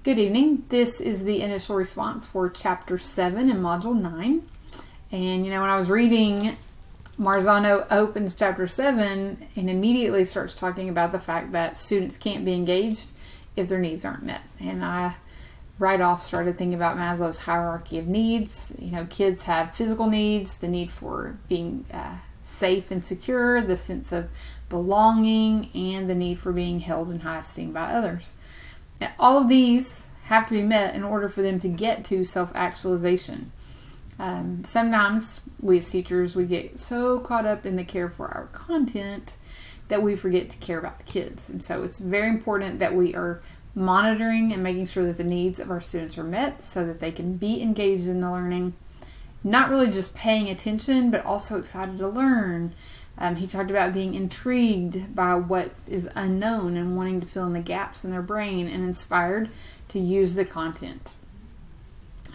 Good evening. This is the initial response for Chapter 7 in Module 9. And when I was reading, Marzano opens Chapter 7 and immediately starts talking about the fact that students can't be engaged if their needs aren't met. And I right off started thinking about Maslow's hierarchy of needs. Kids have physical needs, the need for being safe and secure, the sense of belonging, and the need for being held in high esteem by others. Now, all of these have to be met in order for them to get to self-actualization. Sometimes we as teachers, we get so caught up in the care for our content that we forget to care about the kids. And so it's very important that we are monitoring and making sure that the needs of our students are met so that they can be engaged in the learning, not really just paying attention, but also excited to learn. He talked about being intrigued by what is unknown and wanting to fill in the gaps in their brain and inspired to use the content.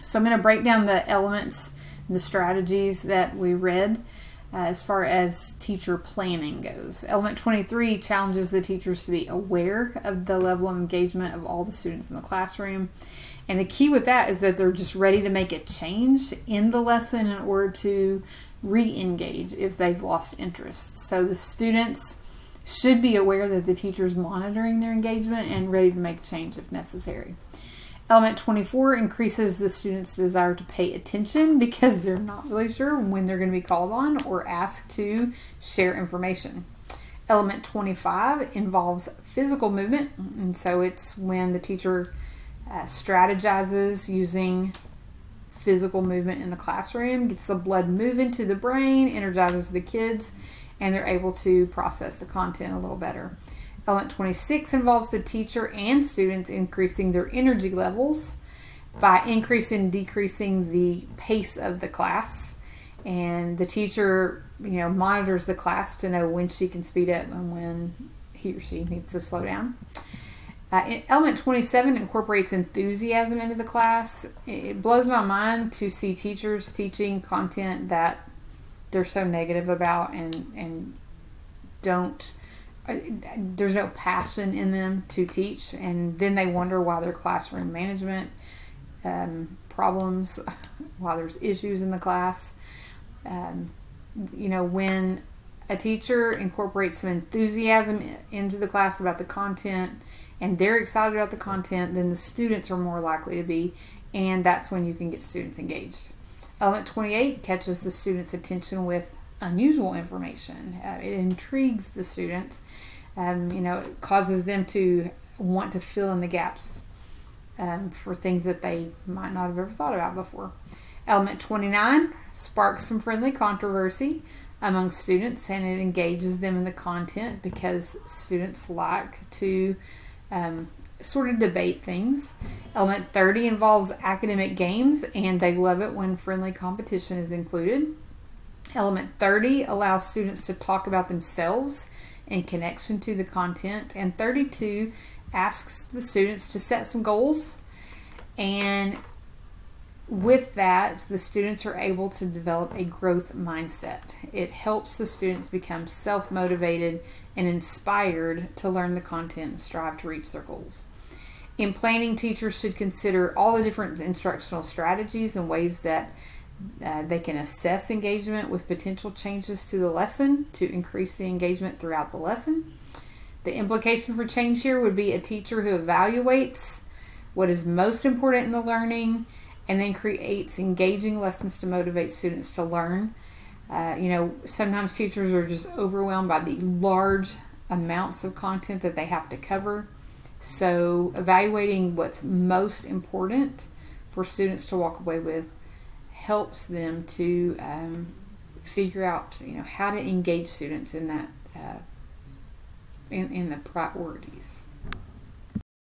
So I'm going to break down the elements, the strategies that we read as far as teacher planning goes. Element 23 challenges the teachers to be aware of the level of engagement of all the students in the classroom. And the key with that is that they're just ready to make a change in the lesson in order to re-engage if they've lost interest. So the students should be aware that the teacher is monitoring their engagement and ready to make change if necessary. Element 24 increases the students' desire to pay attention because they're not really sure when they're going to be called on or asked to share information. Element 25 involves physical movement, and so it's when the teacher strategizes using physical movement in the classroom, gets the blood moving to the brain, energizes the kids, and they're able to process the content a little better. Element 26 involves the teacher and students increasing their energy levels by increasing and decreasing the pace of the class. And the teacher, monitors the class to know when she can speed up and when he or she needs to slow down. Element 27 incorporates enthusiasm into the class. It blows my mind to see teachers teaching content that they're so negative about and there's no passion in them to teach, and then they wonder why their classroom management problems, why there's issues in the class. When a teacher incorporates some enthusiasm into the class about the content and they're excited about the content, then the students are more likely to be, and that's when you can get students engaged. Element 28 catches the students' attention with unusual information. It intrigues the students. It causes them to want to fill in the gaps for things that they might not have ever thought about before. Element 29 sparks some friendly controversy among students, and it engages them in the content because students like to sort of debate things. Element 30 involves academic games, and they love it when friendly competition is included. Element 30 allows students to talk about themselves in connection to the content, and 32 asks the students to set some goals, and with that, the students are able to develop a growth mindset. It helps the students become self-motivated and inspired to learn the content and strive to reach their goals. In planning, teachers should consider all the different instructional strategies and ways that they can assess engagement with potential changes to the lesson to increase the engagement throughout the lesson. The implication for change here would be a teacher who evaluates what is most important in the learning and then creates engaging lessons to motivate students to learn. Sometimes teachers are just overwhelmed by the large amounts of content that they have to cover. So evaluating what's most important for students to walk away with helps them to figure out, how to engage students in that in the priorities.